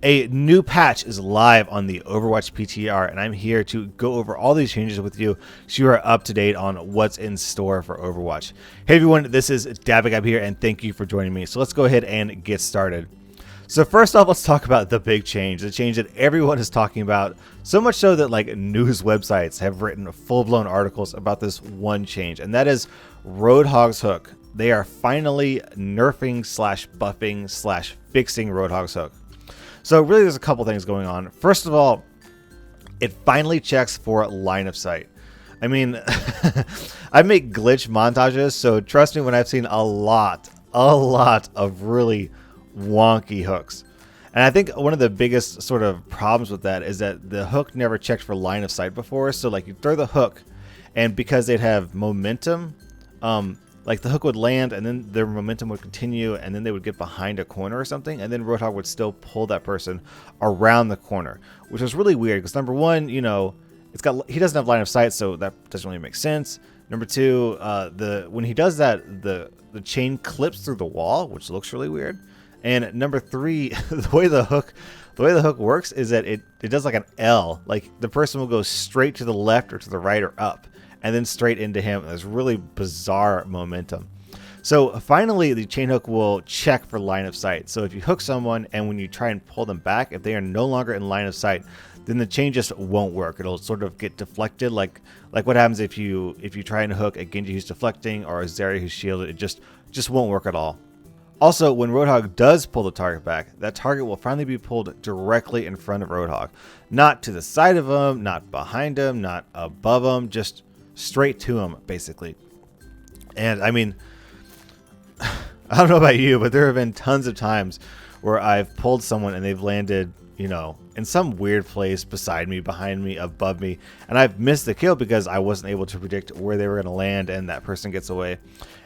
A new patch is live on the Overwatch PTR, and I'm here to go over all these changes with you so you are up to date on what's in store for Overwatch. Hey everyone, this is D.Va here, and thank you for joining me. So let's go ahead and get started. So first off, let's talk about the big change, the change that everyone is talking about, so much so that like news websites have written full-blown articles about this one change, and that is ROADHOG'S hook. They are finally nerfing slash buffing slash fixing ROADHOG'S hook. So really there's a couple things going on. First of all, it finally checks for line of sight. I mean, I make glitch montages, so trust me when I've seen a lot of really wonky hooks. And I think one of the biggest sort of problems with that is that the hook never checked for line of sight before. So like you throw the hook, and because they'd have momentum, like the hook would land and then their momentum would continue and then they would get behind a corner or something, and then ROADHOG would still pull that person around the corner, which is really weird because number one, you know, he doesn't have line of sight, so that doesn't really make sense. Number two, when he does that, the chain clips through the wall, which looks really weird. And number three, the way the hook works is that it does like an L, like the person will go straight to the left or to the right or up, and then straight into him. There's really bizarre momentum. So finally, the chain hook will check for line of sight. So if you hook someone and when you try and pull them back, if they are no longer in line of sight, then the chain just won't work. It'll sort of get deflected, like what happens if you try and hook a Genji who's deflecting or a Zarya who's shielded. It just won't work at all. Also, when ROADHOG does pull the target back, that target will finally be pulled directly in front of ROADHOG. Not to the side of him, not behind him, not above him, just straight to him, basically. And I mean, I don't know about you, but there have been tons of times where I've pulled someone and they've landed, you know, in some weird place beside me, behind me, above me, and I've missed the kill because I wasn't able to predict where they were going to land and that person gets away.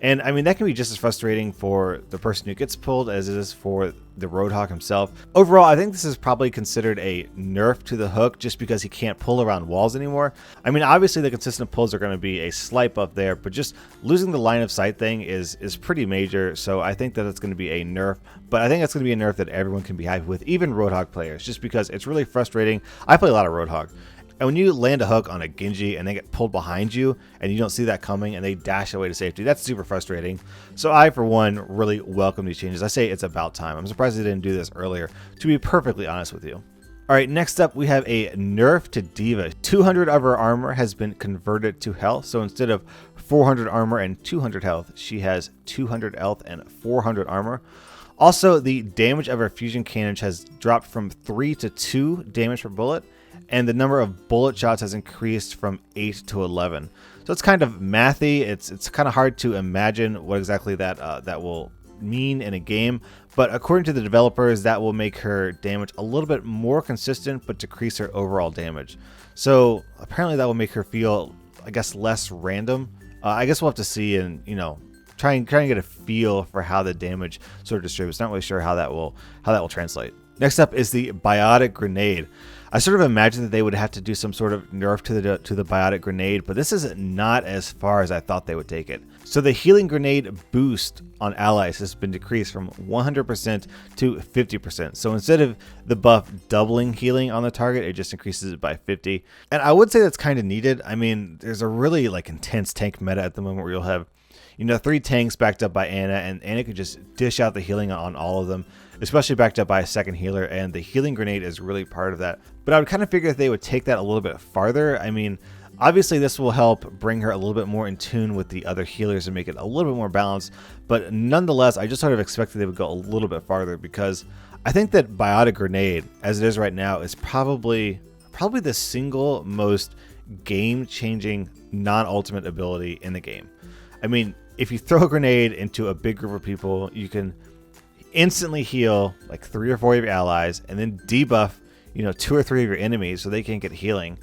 And I mean, that can be just as frustrating for the person who gets pulled as it is for the ROADHOG himself. Overall, I think this is probably considered a nerf to the hook just because he can't pull around walls anymore. I mean, obviously the consistent pulls are going to be a slight buff there, but just losing the line of sight thing is pretty major. So I think that it's going to be a nerf, but I think it's going to be a nerf that everyone can be happy with, even ROADHOG players, just because it's really frustrating. I play a lot of ROADHOG. And when you land a hook on a Genji and they get pulled behind you and you don't see that coming and they dash away to safety, that's super frustrating. So I, for one, really welcome these changes. I say it's about time. I'm surprised they didn't do this earlier, to be perfectly honest with you. All right, next up, we have a nerf to D.Va. 200 of her armor has been converted to health. So instead of 400 armor and 200 health, she has 200 health and 400 armor. Also, the damage of her fusion cannon has dropped from 3 to 2 damage per bullet, and the number of bullet shots has increased from 8 to 11. So it's kind of mathy. It's kind of hard to imagine what exactly that will mean in a game. But according to the developers, that will make her damage a little bit more consistent, but decrease her overall damage. So apparently that will make her feel, I guess, less random. I guess we'll have to see and, you know, try and get a feel for how the damage sort of distributes. Not really sure how that will translate. Next up is the biotic grenade. I sort of imagined that they would have to do some sort of nerf to the biotic grenade, but this is not as far as I thought they would take it. So the healing grenade boost on allies has been decreased from 100% to 50%. So instead of the buff doubling healing on the target, it just increases it by 50. And I would say that's kind of needed. I mean, there's a really like intense tank meta at the moment where you'll have, you know, 3 tanks backed up by Ana, and Ana could just dish out the healing on all of them, especially backed up by a second healer, and the healing grenade is really part of that. But I would kind of figure that they would take that a little bit farther. I mean, obviously this will help bring her a little bit more in tune with the other healers and make it a little bit more balanced, but nonetheless, I just sort of expected they would go a little bit farther because I think that biotic grenade, as it is right now, is probably the single most game-changing non-ultimate ability in the game. I mean, if you throw a grenade into a big group of people, you can instantly heal like 3 or 4 of your allies and then debuff, you know, 2 or 3 of your enemies so they can't get healing.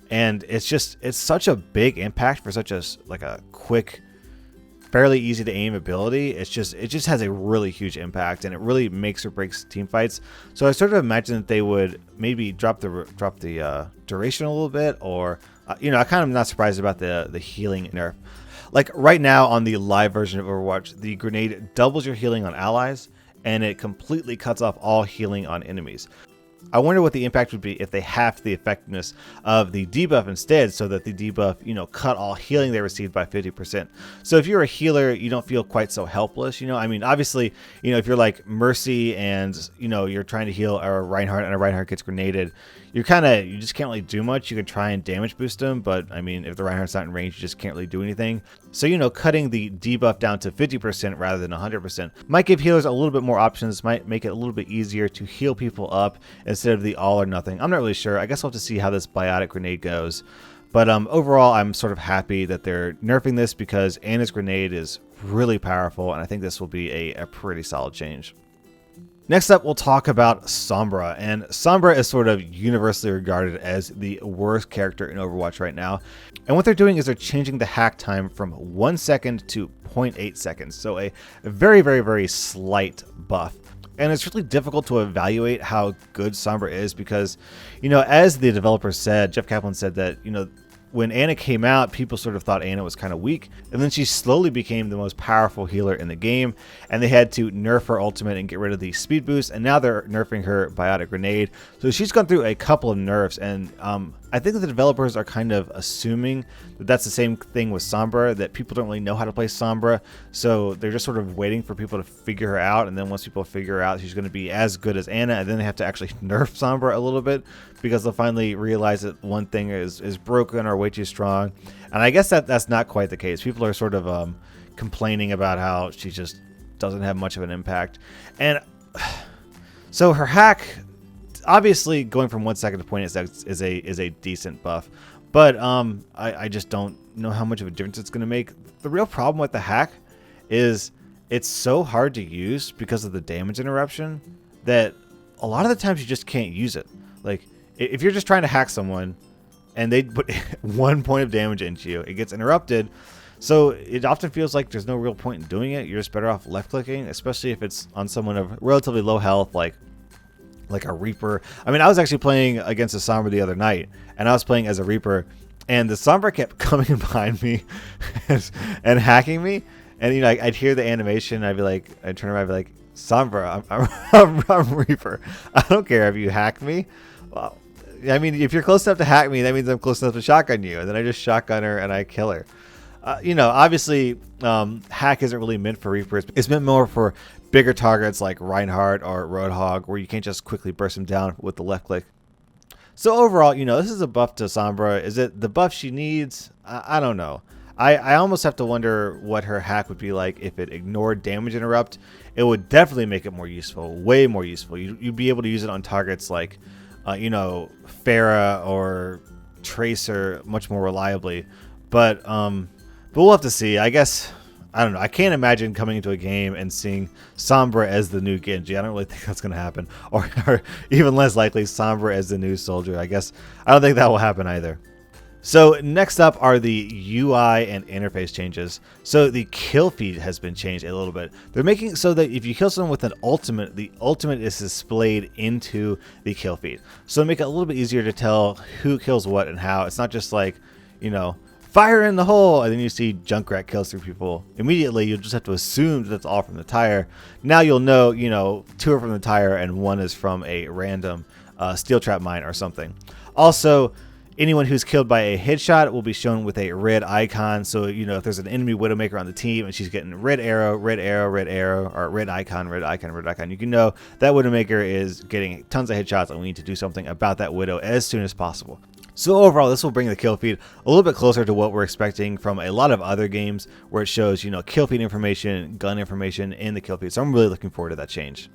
And it's such a big impact for such a quick, fairly easy to aim ability. It just has a really huge impact, and it really makes or breaks team fights. So I sort of imagine that they would maybe drop the duration a little bit, or you know, I kind of not surprised about the healing nerf. Like right now on the live version of Overwatch, the grenade doubles your healing on allies and it completely cuts off all healing on enemies. I wonder what the impact would be if they halved the effectiveness of the debuff instead, so that the debuff, cut all healing they received by 50%. So if you're a healer, you don't feel quite so helpless. I mean, obviously, if you're like Mercy and, you're trying to heal a Reinhardt and a Reinhardt gets grenaded, you just can't really do much. You can try and damage boost them, but I mean, if the Reinhardt's not in range, you just can't really do anything. So, cutting the debuff down to 50% rather than 100% might give healers a little bit more options, might make it a little bit easier to heal people up instead of the all or nothing. I'm not really sure. I guess we'll have to see how this biotic grenade goes. But overall, I'm sort of happy that they're nerfing this because Ana's grenade is really powerful, and I think this will be a pretty solid change. Next up, we'll talk about Sombra, and Sombra is sort of universally regarded as the worst character in Overwatch right now. And what they're doing is they're changing the hack time from 1 second to 0.8 seconds, so a very, very, very slight buff. And it's really difficult to evaluate how good Sombra is because, as the developer said, Jeff Kaplan said that, when Ana came out, people sort of thought Ana was kind of weak, and then she slowly became the most powerful healer in the game, and they had to nerf her ultimate and get rid of the speed boost, and now they're nerfing her biotic grenade. So she's gone through a couple of nerfs, and I think that the developers are kind of assuming that that's the same thing with Sombra, that people don't really know how to play Sombra, so they're just sort of waiting for people to figure her out, and then once people figure her out, she's going to be as good as Ana, and then they have to actually nerf Sombra a little bit, because they'll finally realize that one thing is broken or way too strong. And I guess that's not quite the case. People are sort of complaining about how she just doesn't have much of an impact. And so her hack, obviously going from 1 second to 0.8 seconds is a decent buff, but I just don't know how much of a difference it's going to make. The real problem with the hack is it's so hard to use because of the damage interruption that a lot of the times you just can't use it. Like, if you're just trying to hack someone and they put 1 point of damage into you, it gets interrupted. So it often feels like there's no real point in doing it. You're just better off left clicking, especially if it's on someone of relatively low health, like a Reaper. I mean, I was actually playing against a Sombra the other night, and I was playing as a Reaper, and the Sombra kept coming behind me and hacking me. And I'd hear the animation, I'd turn around, I'd be like, Sombra, I'm Reaper. I don't care if you hack me. Well, I mean, if you're close enough to hack me, that means I'm close enough to shotgun you, and then I just shotgun her and I kill her. Obviously, hack isn't really meant for Reapers. It's meant more for bigger targets like Reinhardt or Roadhog, where you can't just quickly burst them down with the left click. So overall, this is a buff to Sombra. Is it the buff she needs? I don't know. I almost have to wonder what her hack would be like if it ignored damage interrupt. It would definitely make it more useful, way more useful. You'd be able to use it on targets like Pharah or Tracer much more reliably, but we'll have to see. I guess, I don't know. I can't imagine coming into a game and seeing Sombra as the new Genji. I don't really think that's going to happen, or even less likely Sombra as the new Soldier. I guess I don't think that will happen either. So next up are the UI and interface changes. So the kill feed has been changed a little bit. They're making so that if you kill someone with an ultimate, the ultimate is displayed into the kill feed. So make it a little bit easier to tell who kills what and how. It's not just like, fire in the hole, and then you see Junkrat kills through people immediately. You'll just have to assume that that's all from the tire. Now you'll know, 2 are from the tire and 1 is from a random steel trap mine or something. Also, anyone who's killed by a headshot will be shown with a red icon. So, if there's an enemy Widowmaker on the team and she's getting red arrow, red arrow, red arrow, or red icon, red icon, red icon, you can know that Widowmaker is getting tons of headshots and we need to do something about that Widow as soon as possible. So overall, this will bring the kill feed a little bit closer to what we're expecting from a lot of other games where it shows, kill feed information, gun information in the kill feed. So I'm really looking forward to that change.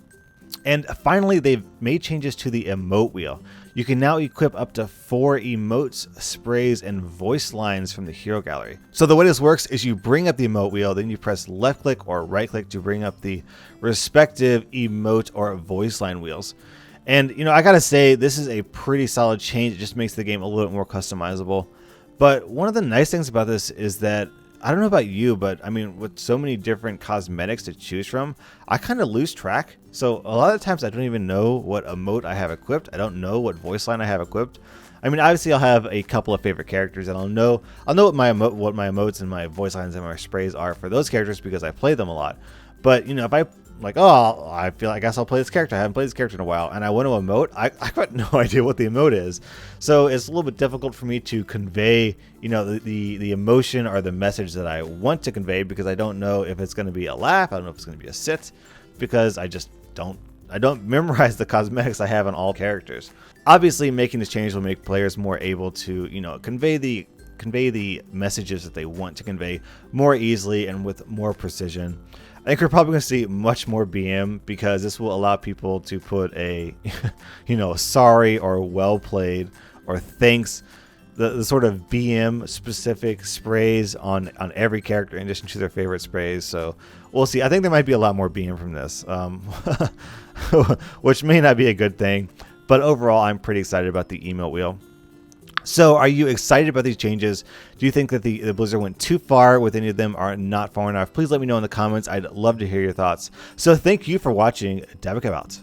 And finally, they've made changes to the emote wheel. You can now equip up to 4 emotes, sprays, and voice lines from the hero gallery. So the way this works is you bring up the emote wheel, then you press left click or right click to bring up the respective emote or voice line wheels. And, I gotta say, this is a pretty solid change. It just makes the game a little bit more customizable. But one of the nice things about this is that, I don't know about you, but I mean, with so many different cosmetics to choose from, I kind of lose track. So a lot of times I don't even know what emote I have equipped. I don't know what voice line I have equipped. I mean, obviously I'll have a couple of favorite characters, and I'll know what my emotes and my voice lines and my sprays are for those characters because I play them a lot. But, if I like, oh, I guess I'll play this character. I haven't played this character in a while, and I want to emote. I got no idea what the emote is, so it's a little bit difficult for me to convey, you know, the emotion or the message that I want to convey, because I don't know if it's going to be a laugh. I don't know if it's going to be a sit, because I don't memorize the cosmetics I have on all characters. Obviously, making this change will make players more able to, you know, convey the messages that they want to convey more easily and with more precision. I think we're probably going to see much more BM, because this will allow people to put a, you know, sorry or well played or thanks, the sort of BM specific sprays on every character in addition to their favorite sprays. So we'll see. I think there might be a lot more BM from this, which may not be a good thing. But overall, I'm pretty excited about the emote wheel. So are you excited about these changes? Do you think that the Blizzard went too far with any of them, or not far enough? Please let me know in the comments. I'd love to hear your thoughts. So thank you for watching. D.Va out.